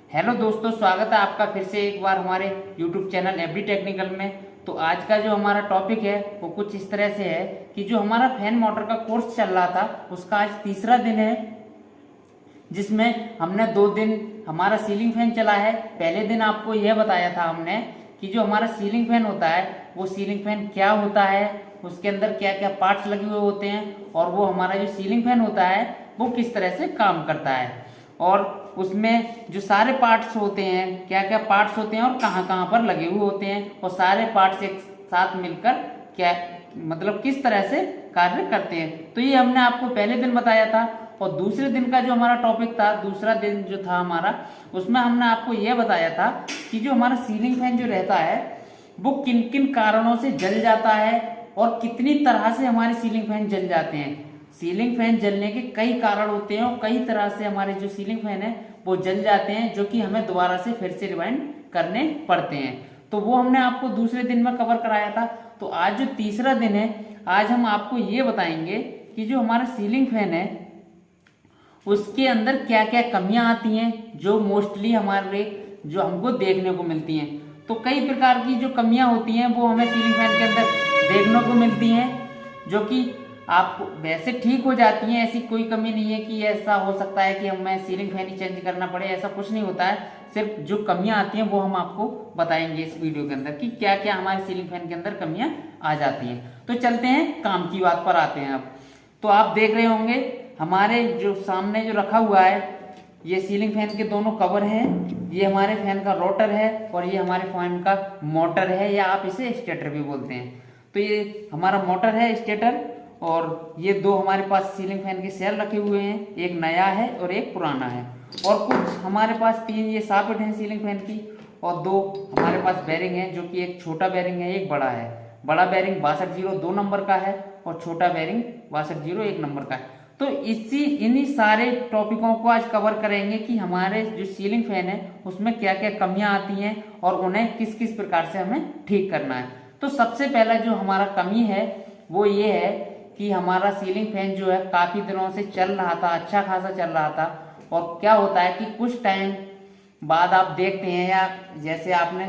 Hello दोस्तों, स्वागत है आपका फिर से एक बार हमारे यूट्यूब चैनल एवरी टेक्निकल में। तो आज का जो हमारा टॉपिक है वो कुछ इस तरह से है कि जो हमारा फैन मोटर का कोर्स चल रहा था उसका आज तीसरा दिन है, जिसमें हमने 2 दिन हमारा सीलिंग फैन चला है। पहले दिन आपको यह बताया था हमने कि जो हमारा सीलिंग फैन होता है वो सीलिंग फैन क्या होता है, उसके अंदर क्या क्या पार्ट्स लगे हुए होते हैं और वो हमारा जो सीलिंग फैन होता है वो किस तरह से काम करता है, और उसमें जो सारे पार्ट्स होते हैं क्या क्या पार्ट्स होते हैं और कहाँ कहाँ पर लगे हुए होते हैं, और सारे पार्ट्स एक साथ मिलकर क्या मतलब किस तरह से कार्य करते हैं। तो ये हमने आपको पहले दिन बताया था। और दूसरे दिन का जो हमारा टॉपिक था, दूसरा दिन जो था हमारा, उसमें हमने आपको यह बताया था कि जो हमारा सीलिंग फैन जो रहता है वो किन किन कारणों से जल जाता है और कितनी तरह से हमारे सीलिंग फैन जल जाते हैं। सीलिंग फैन जलने के कई कारण होते हैं और कई तरह से हमारे जो सीलिंग फैन है वो जल जाते हैं, जो कि हमें दोबारा से फिर से रिवाइंड करने पड़ते हैं। तो वो हमने आपको दूसरे दिन में कवर कराया था। तो आज जो तीसरा दिन है, आज हम आपको ये बताएंगे कि जो हमारा सीलिंग फैन है उसके अंदर क्या क्या कमियां आती हैं, जो मोस्टली हमारे जो हमको देखने को मिलती हैं। तो कई प्रकार की जो कमियां होती हैं वो हमें सीलिंग फैन के अंदर देखने को मिलती हैं, जो कि आपको वैसे ठीक हो जाती हैं। ऐसी कोई कमी नहीं है कि ऐसा हो सकता है कि हमें सीलिंग फैन ही चेंज करना पड़े, ऐसा कुछ नहीं होता है। सिर्फ जो कमियां आती हैं वो हम आपको बताएंगे इस वीडियो के अंदर कि क्या क्या हमारे सीलिंग फैन के अंदर कमियां आ जाती हैं। तो चलते हैं काम की बात पर आते हैं। अब तो आप देख रहे होंगे हमारे जो सामने जो रखा हुआ है ये सीलिंग फैन के दोनों कवर हैं, ये हमारे फैन का रोटर है और ये हमारे फैन का मोटर है, या आप इसे स्टेटर भी बोलते हैं। तो ये हमारा मोटर है, स्टेटर, और ये दो हमारे पास सीलिंग फैन के सेल रखे हुए हैं, एक नया है और एक पुराना है। और कुछ हमारे पास 3 ये सॉकेट हैं सीलिंग फैन की, और 2 हमारे पास बेरिंग है, जो कि एक छोटा बेरिंग है एक बड़ा है। बड़ा बेरिंग 6202 2 नंबर का है और छोटा बेरिंग 6201 1 नंबर का है। तो इन्हीं सारे टॉपिकों को आज कवर करेंगे कि हमारे जो सीलिंग फैन है उसमें क्या क्या कमियां आती हैं और उन्हें किस किस प्रकार से हमें ठीक करना है। तो सबसे पहला जो हमारा कमी है वो ये है कि हमारा सीलिंग फैन जो है काफी दिनों से चल रहा था, अच्छा खासा चल रहा था, और क्या होता है कि कुछ टाइम बाद आप देखते हैं, या जैसे आपने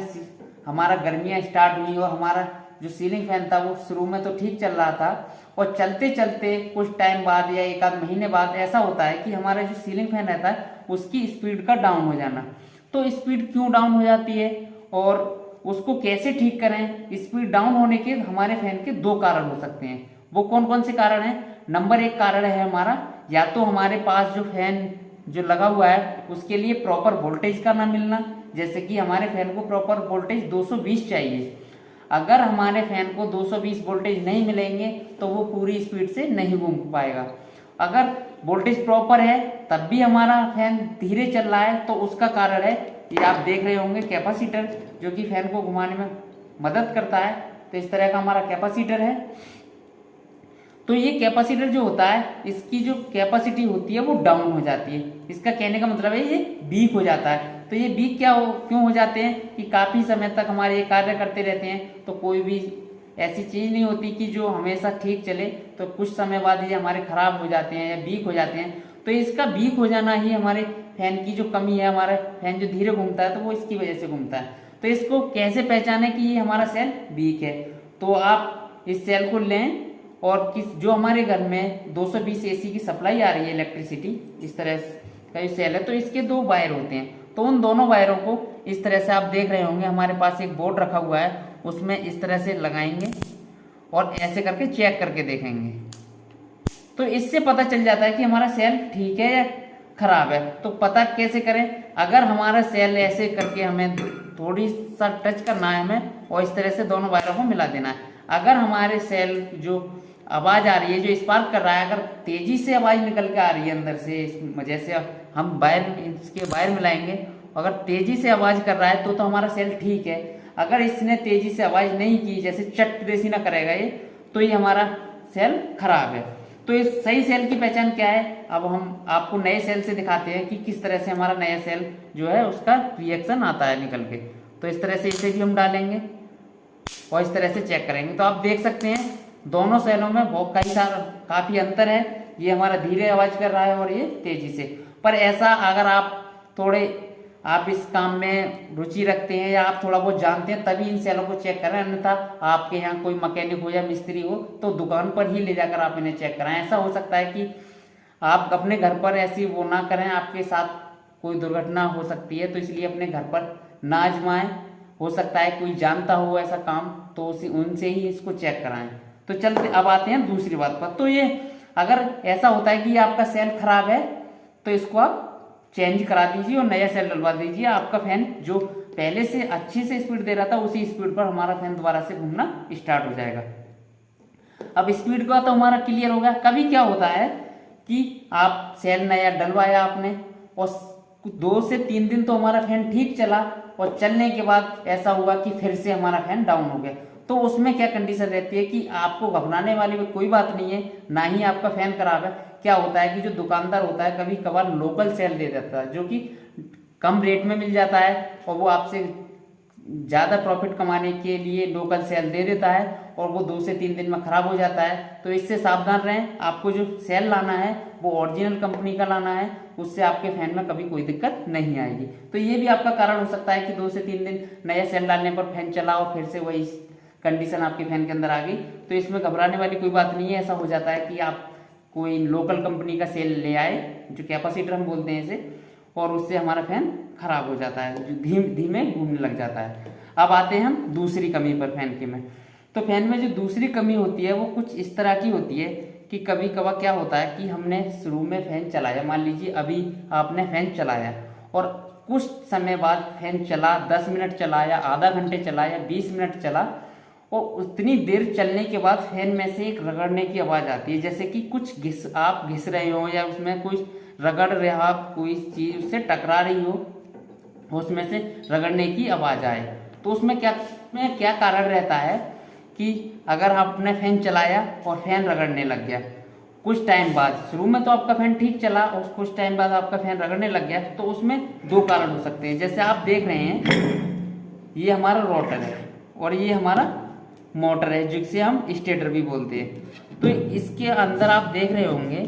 हमारा गर्मियां स्टार्ट हुई और हमारा जो सीलिंग फैन था वो शुरू में तो ठीक चल रहा था, और चलते चलते कुछ टाइम बाद या 1 आध महीने बाद ऐसा होता है कि हमारा जो सीलिंग फैन रहता है उसकी स्पीड का डाउन हो जाना। तो स्पीड क्यों डाउन हो जाती है और उसको कैसे ठीक करें? स्पीड डाउन होने के हमारे फैन के 2 कारण हो सकते हैं। वो कौन कौन से कारण हैं? नंबर 1 कारण है हमारा, या तो हमारे पास जो फैन जो लगा हुआ है उसके लिए प्रॉपर वोल्टेज का ना मिलना, जैसे कि हमारे फैन को प्रॉपर वोल्टेज 220 चाहिए। अगर हमारे फैन को 220 वोल्टेज नहीं मिलेंगे तो वो पूरी स्पीड से नहीं घूम पाएगा। अगर वोल्टेज प्रॉपर है तब भी हमारा फैन धीरे चल रहा है तो उसका कारण है, ये आप देख रहे होंगे, कैपेसिटर, जो कि फैन को घुमाने में मदद करता है। तो इस तरह का हमारा कैपेसिटर है। तो ये कैपेसिटर जो होता है इसकी जो कैपेसिटी होती है वो डाउन हो जाती है। इसका कहने का मतलब है ये वीक हो जाता है। तो ये वीक क्यों हो जाते हैं कि काफी समय तक हमारे ये कार्य करते रहते हैं, तो कोई भी ऐसी चीज नहीं होती कि जो हमेशा ठीक चले, तो कुछ समय बाद ये हमारे खराब हो जाते हैं या वीक हो जाते हैं। तो इसका वीक हो जाना ही हमारे फैन की जो कमी है, हमारा फैन जो धीरे घूमता है तो वो इसकी वजह से घूमता है। तो इसको कैसे पहचाने कि ये हमारा सेल वीक है? तो आप इस सेल को लें और जो हमारे घर में 220 एसी की सप्लाई आ रही है इलेक्ट्रिसिटी, इस तरह का ये सेल है, तो इसके 2 वायर होते हैं। तो उन दोनों वायरों को इस तरह से आप देख रहे होंगे, हमारे पास एक बोर्ड रखा हुआ है, उसमें इस तरह से लगाएंगे और ऐसे करके चेक करके देखेंगे। तो इससे पता चल जाता है कि हमारा सेल ठीक है या खराब है। तो पता कैसे करें? अगर हमारा सेल ऐसे करके हमें थोड़ी सा टच करना है हमें, और इस तरह से दोनों वायरों को मिला देना है। अगर हमारे सेल जो आवाज आ रही है, जो स्पार्क कर रहा है, अगर तेजी से आवाज निकल के आ रही है अंदर से, जैसे हम इसके वायर मिलाएंगे, अगर तेजी से आवाज कर रहा है तो हमारा सेल ठीक है। अगर इसने तेजी से आवाज नहीं की, जैसे चट जैसी ना करेगा ये, तो ये हमारा सेल खराब है। तो इस सही सेल की पहचान क्या है? अब हम आपको नए सेल से दिखाते हैं कि किस तरह से हमारा नया सेल जो है उसका रिएक्शन आता है निकल के। तो इस तरह से इसे भी हम डालेंगे और इस तरह से चेक करेंगे। तो आप देख सकते हैं दोनों सेलों में बहुत काफी अंतर है। ये हमारा धीरे आवाज कर रहा है और ये तेजी से। पर ऐसा अगर आप थोड़े आप इस काम में रुचि रखते हैं या आप थोड़ा बहुत जानते हैं तभी इन सेलों को चेक करें, अन्यथा आपके यहाँ कोई मैकेनिक हो या मिस्त्री हो तो दुकान पर ही ले जाकर आप इन्हें चेक कराएं। ऐसा हो सकता है कि आप अपने घर पर ऐसी वो ना करें, आपके साथ कोई दुर्घटना हो सकती है, तो इसलिए अपने घर पर ना आजमाएं। हो सकता है कोई जानता हो ऐसा काम, तो उनसे ही इसको चेक कराएं। तो चलते अब आते हैं दूसरी बात पर। तो ये अगर ऐसा होता है कि आपका सेल खराब है तो इसको आप चेंज करा दीजिए और नया सेल डलवा दीजिए। आपका फैन जो पहले से अच्छी से स्पीड दे रहा था उसी स्पीड पर हमारा फैन दोबारा से घूमना स्टार्ट हो जाएगा। अब स्पीड का तो हमारा क्लियर हो गया। कभी क्या होता है कि आप सेल नया डलवाया आपने और 2 से 3 दिन तो हमारा फैन ठीक चला और चलने के बाद ऐसा हुआ कि फिर से हमारा फैन डाउन हो गया। तो उसमें क्या कंडीशन रहती है कि आपको घबराने वाली कोई बात नहीं है, ना ही आपका फैन खराब है। क्या होता है कि जो दुकानदार होता है कभी कभार लोकल सेल दे देता है जो कि कम रेट में मिल जाता है और वो आपसे ज़्यादा प्रॉफिट कमाने के लिए लोकल सेल दे देता है और वो 2 से 3 दिन में खराब हो जाता है। तो इससे सावधान रहें। आपको जो सेल लाना है वो ओरिजिनल कंपनी का लाना है, उससे आपके फैन में कभी कोई दिक्कत नहीं आएगी। तो ये भी आपका कारण हो सकता है कि 2 से 3 दिन नया सेल डालने पर फैन चला और फिर से वही कंडीशन आपके फैन के अंदर आ गई। तो इसमें घबराने वाली कोई बात नहीं है। ऐसा हो जाता है कि आप कोई लोकल कंपनी का सेल ले आए, जो कैपेसिटर हम बोलते हैं इसे, और उससे हमारा फैन खराब हो जाता है, जो धीमे घूमने लग जाता है। अब आते हैं हम दूसरी कमी पर फैन के में। तो फैन में जो दूसरी कमी होती है वो कुछ इस तरह की होती है कि कभी कभार क्या होता है कि हमने शुरू में फैन चलाया, मान लीजिए अभी आपने फैन चलाया और कुछ समय बाद फैन चला, 10 मिनट चला या आधा घंटे चला या 20 मिनट चला, और उतनी देर चलने के बाद फैन में से एक रगड़ने की आवाज़ आती है, जैसे कि कुछ आप घिस रहे हो या उसमें कुछ रगड़ रहे हो, आप कोई चीज़ उससे टकरा रही हो, उसमें से रगड़ने की आवाज़ आए। तो उसमें क्या कारण रहता है कि अगर आपने फैन चलाया और फैन रगड़ने लग गया कुछ टाइम बाद, शुरू में तो आपका फैन ठीक चला और कुछ टाइम बाद आपका फैन रगड़ने लग गया, तो उसमें 2 कारण हो सकते हैं। जैसे आप देख रहे हैं ये हमारा रोटर है और ये हमारा मोटर है जिसे हम स्टेटर भी बोलते हैं। तो इसके अंदर आप देख रहे होंगे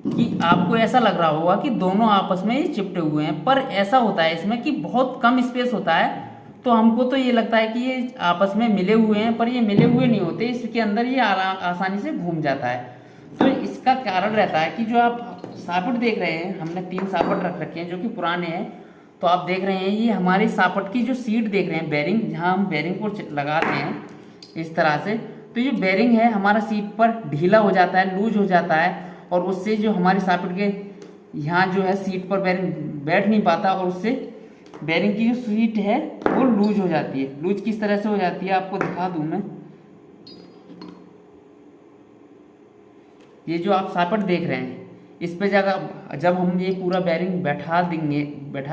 कि आपको ऐसा लग रहा होगा कि दोनों आपस में ये चिपटे हुए हैं, पर ऐसा होता है इसमें कि बहुत कम स्पेस होता है। तो हमको तो ये लगता है कि ये आपस में मिले हुए हैं, पर ये मिले हुए नहीं होते, इसके अंदर ये आसानी से घूम जाता है। तो इसका कारण रहता है कि जो आप सापट देख रहे हैं, हमने 3 सापट रख रखे हैं जो कि पुराने हैं। तो आप देख रहे हैं ये हमारी सापट की जो सीट देख रहे हैं, बेरिंग, जहाँ हम बेरिंग को लगाते हैं इस तरह से, तो ये बेरिंग है हमारा सीट पर ढीला हो जाता है, लूज हो जाता है, और उससे जो हमारी सापट के यहाँ जो है सीट पर बेरिंग बैठ नहीं पाता और उससे बेरिंग की जो सीट है वो लूज हो जाती है। लूज किस तरह से हो जाती है आपको दिखा दूं मैं। ये जो आप सापट देख रहे हैं इस पे जब हम ये पूरा बेरिंग बैठा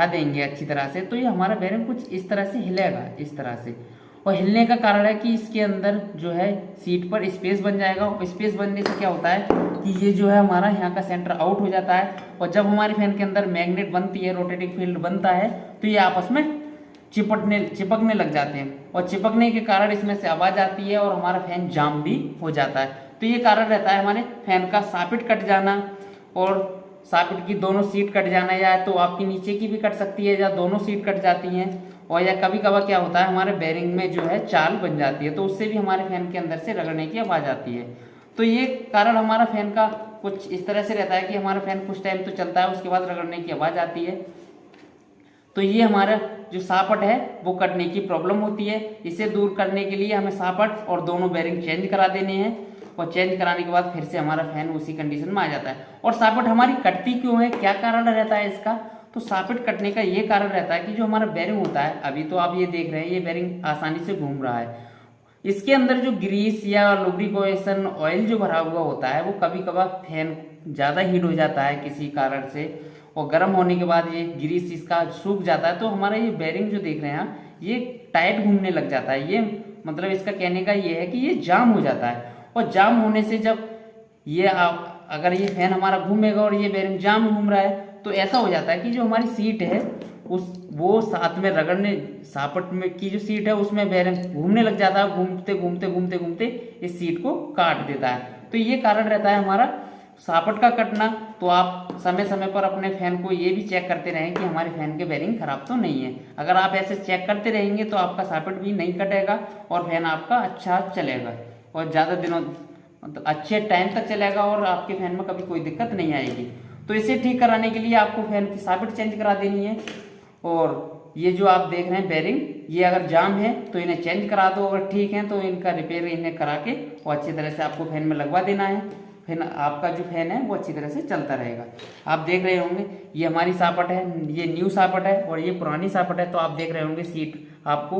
देंगे अच्छी तरह से, तो ये हमारा बेरिंग कुछ इस तरह से हिलेगा, इस तरह से। और हिलने का कारण है कि इसके अंदर जो है सीट पर स्पेस बन जाएगा, और स्पेस बनने से क्या होता है कि ये जो है हमारा यहाँ का सेंटर आउट हो जाता है, और जब हमारे फैन के अंदर मैग्नेट बनती है, रोटेटिंग फील्ड बनता है, तो ये आपस में चिपकने लग जाते हैं, और चिपकने के कारण इसमें से आवाज़ आती है और हमारा फैन जाम भी हो जाता है। तो ये कारण रहता है हमारे फैन का सापिट कट जाना, और सापिट की दोनों सीट कट जाना, या तो आपकी नीचे की भी कट सकती है या दोनों सीट कट जाती हैं, और या कभी कभार क्या होता है हमारे बेरिंग में जो है चाल बन जाती है, तो उससे भी हमारे फैन के अंदर से रगड़ने की आवाज़ आती है। तो ये कारण हमारा फैन का कुछ इस तरह से रहता है कि हमारा फैन कुछ टाइम तो चलता है, उसके बाद रगड़ने की आवाज़ आती है। तो ये हमारा जो सापट है वो कटने की प्रॉब्लम होती है। इसे दूर करने के लिए हमें सापट और दोनों बेरिंग चेंज करा देने हैं, और चेंज कराने के बाद फिर से हमारा फैन उसी कंडीशन में आ जाता है। और सापट हमारी कटती क्यों है, क्या कारण रहता है इसका? तो सापट कटने का ये कारण रहता है कि जो हमारा बेरिंग होता है, अभी तो आप ये देख रहे हैं ये बेरिंग आसानी से घूम रहा है, इसके अंदर जो ग्रीस या लुब्रिकेशन ऑयल जो भरा हुआ होता है वो कभी कभार फैन ज़्यादा हीट हो जाता है किसी कारण से, और गर्म होने के बाद ये ग्रीस इसका सूख जाता है, तो हमारा ये बेरिंग जो देख रहे हैं आप ये टाइट घूमने लग जाता है। ये मतलब इसका कहने का ये है कि ये जाम हो जाता है, और जाम होने से जब ये अगर ये फैन हमारा घूमेगा और ये बेरिंग जाम घूम रहा है, तो ऐसा हो जाता है कि जो हमारी सीट है वो साथ में रगड़ने, सापट में की जो सीट है उसमें बेरिंग घूमने लग जाता है, घूमते घूमते घूमते घूमते इस सीट को काट देता है। तो ये कारण रहता है हमारा सापट का कटना। तो आप समय समय पर अपने फैन को ये भी चेक करते रहें कि हमारे फैन के बेरिंग खराब तो नहीं है। अगर आप ऐसे चेक करते रहेंगे तो आपका सॉकेट भी नहीं कटेगा और फैन आपका अच्छा चलेगा और ज़्यादा दिनों मतलब अच्छे टाइम तक चलेगा और आपके फैन में कभी कोई दिक्कत नहीं आएगी। तो इसे ठीक कराने के लिए आपको फैन की सॉकेट चेंज करा देनी है। और ये जो आप देख रहे हैं बेरिंग, ये अगर जाम है तो इन्हें चेंज करा दो, अगर ठीक है तो इनका रिपेयर इन्हें करा के और अच्छी तरह से आपको फैन में लगवा देना है। फिर आपका जो फैन है वो अच्छी तरह से चलता रहेगा। आप देख रहे होंगे ये हमारी सॉकेट है, ये न्यू सॉकेट है और ये पुरानी सॉकेट है। तो आप देख रहे होंगे सीट आपको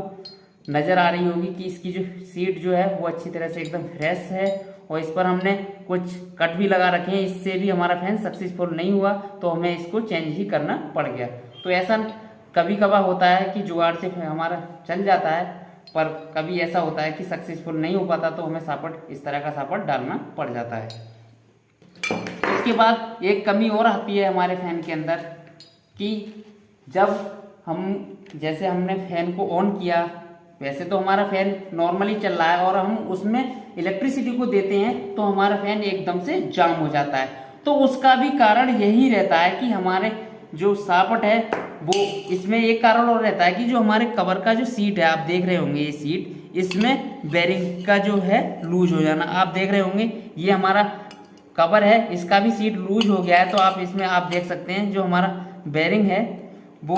नज़र आ रही होगी कि इसकी जो सीट जो है वो अच्छी तरह से एकदम फ्रेश है और इस पर हमने कुछ कट भी लगा रखे हैं। इससे भी हमारा फैन सक्सेसफुल नहीं हुआ तो हमें इसको चेंज ही करना पड़ गया। तो ऐसा कभी कभार होता है कि जुगाड़ से हमारा चल जाता है, पर कभी ऐसा होता है कि सक्सेसफुल नहीं हो पाता तो हमें सॉकेट इस तरह का सॉकेट डालना पड़ जाता है। उसके बाद एक कमी और आती है हमारे फैन के अंदर कि जब हम जैसे हमने फैन को ऑन किया, वैसे तो हमारा फैन नॉर्मली चल रहा है और हम उसमें इलेक्ट्रिसिटी को देते हैं तो हमारा फैन एकदम से जाम हो जाता है। तो उसका भी कारण यही रहता है कि हमारे जो सॉकेट है वो, इसमें एक कारण और रहता है कि जो हमारे कवर का जो सीट है, आप देख रहे होंगे ये सीट, इसमें बेरिंग का जो है लूज हो जाना। आप देख रहे होंगे ये हमारा कवर है, इसका भी सीट लूज हो गया है। तो आप इसमें आप देख सकते हैं जो हमारा बेरिंग है वो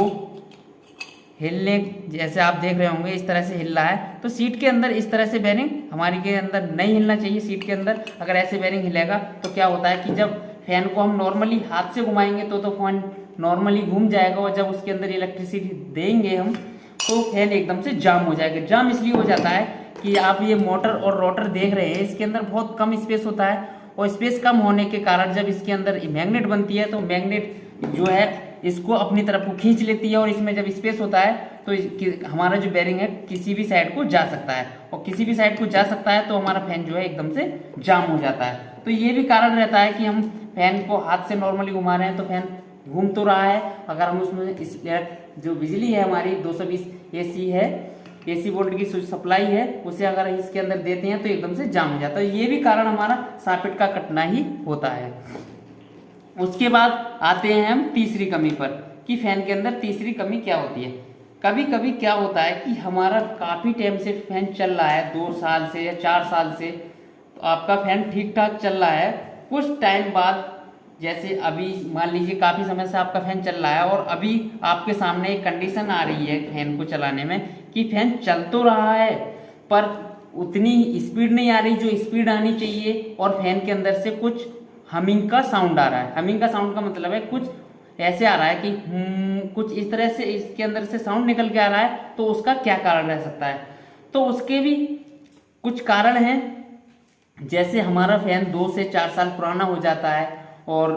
हिलने, जैसे आप देख रहे होंगे इस तरह से हिल रहा है। तो सीट के अंदर इस तरह से बेरिंग हमारी के अंदर नहीं हिलना चाहिए। सीट के अंदर अगर ऐसे बेरिंग हिलेगा तो क्या होता है कि जब फैन को हम नॉर्मली हाथ से घुमाएंगे तो फैन नॉर्मली घूम जाएगा और जब उसके अंदर इलेक्ट्रिसिटी देंगे हम तो फैन एकदम से जाम हो जाएगा। जाम इसलिए हो जाता है कि आप ये मोटर और रोटर देख रहे हैं, इसके अंदर बहुत कम स्पेस होता है और स्पेस कम होने के कारण जब इसके अंदर मैग्नेट बनती है तो मैग्नेट जो है इसको अपनी तरफ को खींच लेती है और इसमें जब स्पेस होता है तो हमारा जो बेरिंग है किसी भी साइड को जा सकता है और किसी भी साइड को जा सकता है तो हमारा फैन जो है एकदम से जाम हो जाता है। तो ये भी कारण रहता है कि हम फैन को हाथ से नॉर्मली घुमा रहे हैं तो फैन घूम तो रहा है, अगर हम उसमें इस जो बिजली है हमारी 220 एसी है, एसी वोल्ट की सप्लाई है, उसे अगर इसके अंदर देते हैं तो एकदम से जाम हो जाता है। ये भी कारण हमारा सॉकेट का कटना ही होता है। उसके बाद आते हैं हम तीसरी कमी पर कि फैन के अंदर तीसरी कमी क्या होती है। कभी कभी क्या होता है कि हमारा काफ़ी टाइम से फैन चल रहा है, 2 साल से या 4 साल से, तो आपका फैन ठीक ठाक चल रहा है। कुछ टाइम बाद जैसे अभी मान लीजिए काफ़ी समय से आपका फैन चल रहा है और अभी आपके सामने एक कंडीशन आ रही है फैन को चलाने में कि फैन चल तो रहा है पर उतनी स्पीड नहीं आ रही जो स्पीड आनी चाहिए और फैन के अंदर से कुछ हमिंग का साउंड आ रहा है। हमिंग का साउंड का मतलब है कुछ ऐसे आ रहा है कि कुछ इस तरह से इसके अंदर से साउंड निकल के आ रहा है। तो उसका क्या कारण रह सकता है? तो उसके भी कुछ कारण हैं, जैसे हमारा फैन 2 से 4 साल पुराना हो जाता है और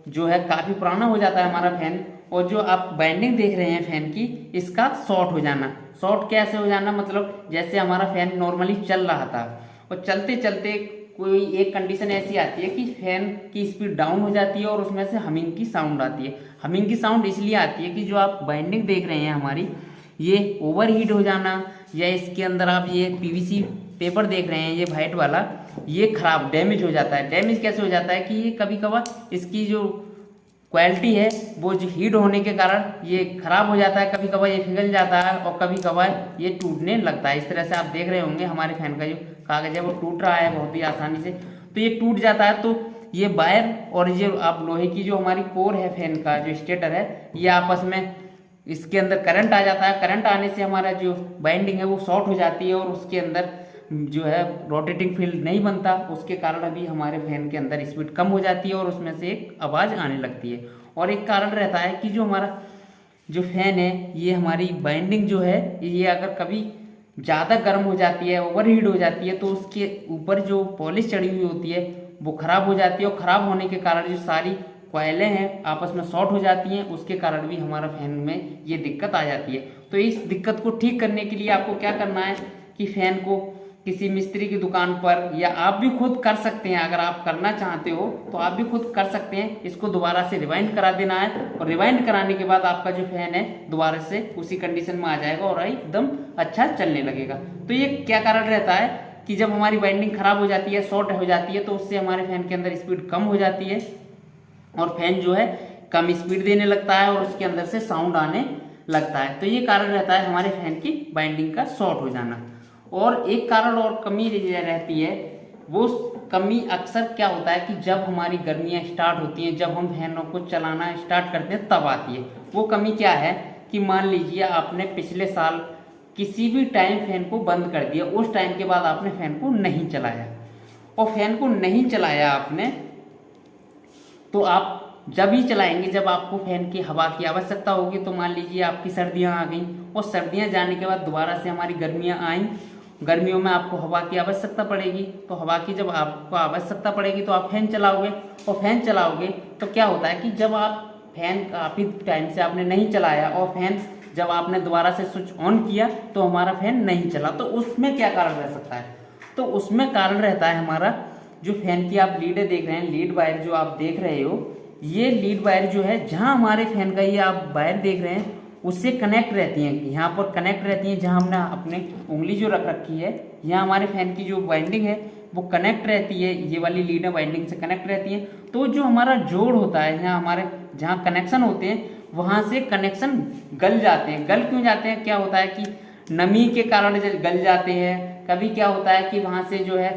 जो है काफ़ी पुराना हो जाता है हमारा फैन, और जो आप बाइंडिंग देख रहे हैं फैन की, इसका शॉर्ट हो जाना। शॉर्ट कैसे हो जाना? मतलब जैसे हमारा फैन नॉर्मली चल रहा था और चलते चलते कोई एक कंडीशन ऐसी आती है कि फैन की स्पीड डाउन हो जाती है और उसमें से हमिंग की साउंड आती है। हमिंग की साउंड इसलिए आती है कि जो आप बाइंडिंग देख रहे हैं हमारी, ये ओवरहीट हो जाना, या इसके अंदर आप ये पीवीसी पेपर देख रहे हैं ये वाइट वाला, ये खराब डैमेज हो जाता है। डैमेज कैसे हो जाता है कि ये कभी कभार इसकी जो क्वालिटी है वो जो हीट होने के कारण ये खराब हो जाता है, कभी कभार ये पिघल जाता है और कभी कभार ये टूटने लगता है। इस तरह से आप देख रहे होंगे हमारे फैन का जो कागज है वो टूट रहा है बहुत ही आसानी से। तो ये टूट जाता है तो ये वायर और ये आप लोहे की जो हमारी कोर है फैन का जो स्टेटर है, ये आपस में इसके अंदर करंट आ जाता है। करंट आने से हमारा जो बाइंडिंग है वो शॉर्ट हो जाती है और उसके अंदर जो है रोटेटिंग फील्ड नहीं बनता, उसके कारण अभी हमारे फैन के अंदर स्पीड कम हो जाती है और उसमें से एक आवाज़ आने लगती है। और एक कारण रहता है कि जो हमारा जो फैन है ये हमारी बाइंडिंग जो है ये अगर कभी ज़्यादा गर्म हो जाती है, ओवरहीट हो जाती है, तो उसके ऊपर जो पॉलिश चढ़ी हुई होती है वो ख़राब हो जाती है और ख़राब होने के कारण जो सारी कॉइलें हैं आपस में शॉर्ट हो जाती हैं, उसके कारण भी हमारा फैन में ये दिक्कत आ जाती है। तो इस दिक्कत को ठीक करने के लिए आपको क्या करना है कि फैन को किसी मिस्त्री की दुकान पर, या आप भी खुद कर सकते हैं, अगर आप करना चाहते हो तो आप भी खुद कर सकते हैं, इसको दोबारा से रिवाइंड करा देना है और रिवाइंड कराने के बाद आपका जो फैन है दोबारा से उसी कंडीशन में आ जाएगा और एकदम अच्छा चलने लगेगा। तो ये क्या कारण रहता है कि जब हमारी बाइंडिंग खराब हो जाती है, शॉर्ट हो जाती है, तो उससे हमारे फैन के अंदर स्पीड कम हो जाती है और फैन जो है कम स्पीड देने लगता है और उसके अंदर से साउंड आने लगता है। तो ये कारण रहता है हमारे फैन की वाइंडिंग का शॉर्ट हो जाना। और एक कारण और कमी रहती है, वो कमी अक्सर क्या होता है कि जब हमारी गर्मियाँ स्टार्ट होती हैं, जब हम फैनों को चलाना स्टार्ट करते हैं तब आती है। वो कमी क्या है कि मान लीजिए आपने पिछले साल किसी भी टाइम फैन को बंद कर दिया, उस टाइम के बाद आपने फैन को नहीं चलाया, और फैन को नहीं चलाया आपने, तो आप जब ही चलाएंगे जब आपको फैन की हवा की आवश्यकता होगी। तो मान लीजिए आपकी सर्दियां आ गई और सर्दियां जाने के बाद दोबारा से हमारी गर्मियां आई, गर्मियों में आपको हवा की आवश्यकता पड़ेगी। तो हवा की जब आपको आवश्यकता पड़ेगी तो आप फैन चलाओगे, और फैन चलाओगे तो क्या होता है कि जब आप फैन काफ़ी टाइम से आपने नहीं चलाया और फैन जब आपने दोबारा से स्विच ऑन किया तो हमारा फैन नहीं चला। तो उसमें क्या कारण रह सकता है? तो उसमें कारण रहता है हमारा जो फैन की आप लीडें देख रहे हैं, लीड वायर जो आप देख रहे हो, ये लीड वायर जो है जहां हमारे फैन का ये आप वायर देख रहे हैं उससे कनेक्ट रहती हैं, यहाँ पर कनेक्ट रहती हैं। जहां हमने अपने उंगली जो रख रखी है, यहाँ हमारे फैन की जो वाइंडिंग है वो कनेक्ट रहती है, ये वाली लीडें वाइंडिंग से कनेक्ट रहती हैं। तो जो हमारा जोड़ होता है, यहाँ हमारे जहाँ कनेक्शन होते हैं वहां से कनेक्शन गल जाते हैं। गल क्यों जाते हैं? क्या होता है कि नमी के कारण गल जाते हैं। कभी क्या होता है कि वहां से जो है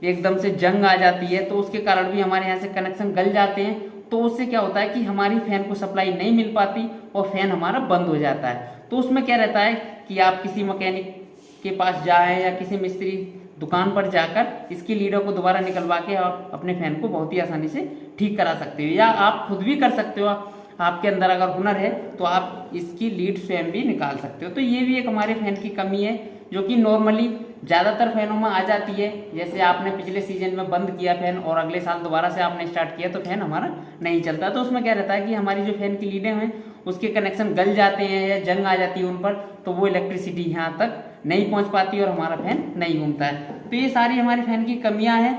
एकदम से जंग आ जाती है, तो उसके कारण भी हमारे यहाँ से कनेक्शन गल जाते हैं। तो उससे क्या होता है कि हमारी फैन को सप्लाई नहीं मिल पाती और फैन हमारा बंद हो जाता है। तो उसमें क्या रहता है कि आप किसी मैकेनिक के पास जाएं या किसी मिस्त्री दुकान पर जाकर इसकी लीडों को दोबारा निकलवा के और अपने फैन को बहुत ही आसानी से ठीक करा सकते हो, या आप खुद भी कर सकते हो। आपके अंदर अगर हुनर है तो आप इसकी लीड स्वयं भी निकाल सकते हो। तो ये भी एक हमारे फैन की कमी है जो कि नॉर्मली ज़्यादातर फैनों में आ जाती है। जैसे आपने पिछले सीजन में बंद किया फैन और अगले साल दोबारा से आपने स्टार्ट किया तो फैन हमारा नहीं चलता। तो उसमें क्या रहता है कि हमारी जो फैन की लीडें हैं उसके कनेक्शन गल जाते हैं या जंग आ जाती है उन पर, तो वो इलेक्ट्रिसिटी यहाँ तक नहीं पहुँच पाती और हमारा फैन नहीं घूमता है। तो ये सारी हमारे फैन की कमियाँ हैं।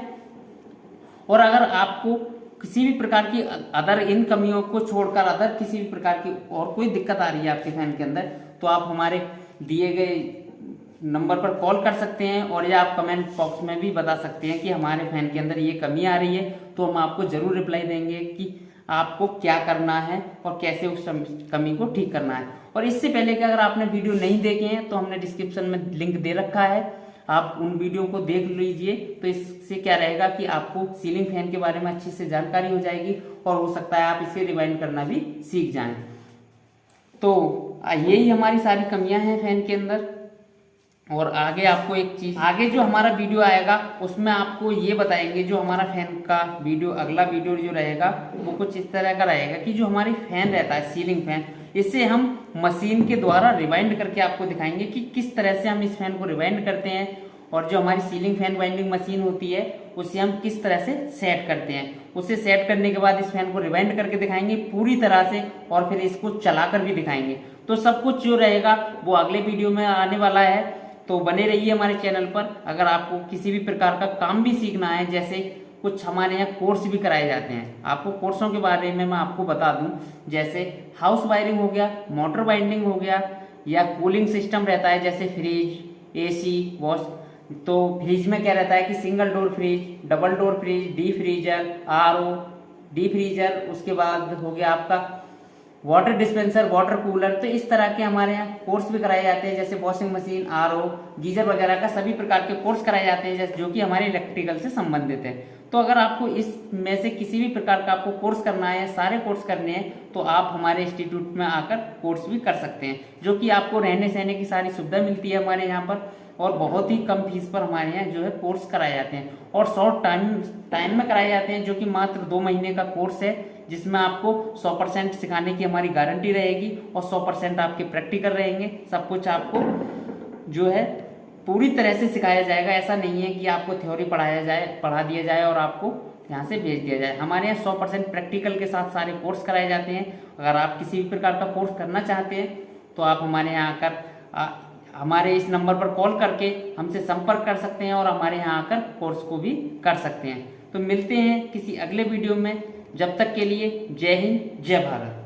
और अगर आपको किसी भी प्रकार की अदर इन कमियों को छोड़कर अदर किसी भी प्रकार की और कोई दिक्कत आ रही है आपके फैन के अंदर, तो आप हमारे दिए गए नंबर पर कॉल कर सकते हैं, और या आप कमेंट बॉक्स में भी बता सकते हैं कि हमारे फैन के अंदर ये कमी आ रही है। तो हम आपको ज़रूर रिप्लाई देंगे कि आपको क्या करना है और कैसे उस कमी को ठीक करना है। और इससे पहले कि अगर आपने वीडियो नहीं देखे हैं तो हमने डिस्क्रिप्शन में लिंक दे रखा है, आप उन वीडियो को देख लीजिए। तो इससे क्या रहेगा कि आपको सीलिंग फैन के बारे में अच्छी से जानकारी हो जाएगी और हो सकता है आप इसे रिवाइंड करना भी सीख जाएं। तो यही हमारी सारी कमियां हैं फैन के अंदर। और आगे आपको एक चीज, आगे जो हमारा वीडियो आएगा उसमें आपको ये बताएंगे, जो हमारा फैन का वीडियो अगला वीडियो जो रहेगा वो कुछ इस तरह का रहेगा कि जो हमारी फैन रहता है सीलिंग फैन, इसे हम मशीन के द्वारा रिवाइंड करके आपको दिखाएंगे कि किस तरह से हम इस फैन को रिवाइंड करते हैं, और जो हमारी सीलिंग फैन वाइंडिंग मशीन होती है उसे हम किस तरह से सेट करते हैं। उसे सेट करने के बाद इस फैन को रिवाइंड करके दिखाएंगे पूरी तरह से, और फिर इसको चलाकर भी दिखाएंगे। तो सब कुछ जो रहेगा वो अगले वीडियो में आने वाला है। तो बने रहिए हमारे चैनल पर। अगर आपको किसी भी प्रकार का काम भी सीखना है, जैसे कुछ हमारे यहाँ कोर्स भी कराए जाते हैं, आपको कोर्सों के बारे में मैं आपको बता दूं, जैसे हाउस वायरिंग हो गया, मोटर बाइंडिंग हो गया, या कूलिंग सिस्टम रहता है जैसे फ्रिज, एसी, वॉश। तो फ्रिज में क्या रहता है कि single door fridge, double door fridge, D freezer, RO, D freezer, उसके बाद हो गया आपका वाटर डिस्पेंसर, वाटर कूलर। तो इस तरह के हमारे यहाँ कोर्स भी कराए जाते हैं, जैसे वॉशिंग मशीन, आरओ, गीजर वगैरह का सभी प्रकार के कोर्स कराए जाते हैं जो कि हमारे इलेक्ट्रिकल से संबंधित है। तो अगर आपको इसमें से किसी भी प्रकार का आपको कोर्स करना है, सारे कोर्स करने हैं, तो आप हमारे इंस्टीट्यूट में आकर कोर्स भी कर सकते हैं, जो कि आपको रहने सहने की सारी सुविधा मिलती है हमारे यहाँ पर, और बहुत ही कम फीस पर हमारे यहाँ जो है कोर्स कराए जाते हैं, और शॉर्ट टाइम में कराए जाते हैं, जो कि मात्र 2 महीने का कोर्स है, जिसमें आपको 100% सिखाने की हमारी गारंटी रहेगी और 100% आपके प्रैक्टिकल रहेंगे। सब कुछ आपको जो है पूरी तरह से सिखाया जाएगा। ऐसा नहीं है कि आपको थ्योरी पढ़ा दिया जाए और आपको यहाँ से भेज दिया जाए। हमारे यहाँ 100% प्रैक्टिकल के साथ सारे कोर्स कराए जाते हैं। अगर आप किसी भी प्रकार का कोर्स करना चाहते हैं तो आप हमारे यहाँ आकर हमारे इस नंबर पर कॉल करके हमसे संपर्क कर सकते हैं, और हमारे यहाँ आकर कोर्स को भी कर सकते हैं। तो मिलते हैं किसी अगले वीडियो में, जब तक के लिए जय हिंद, जय भारत।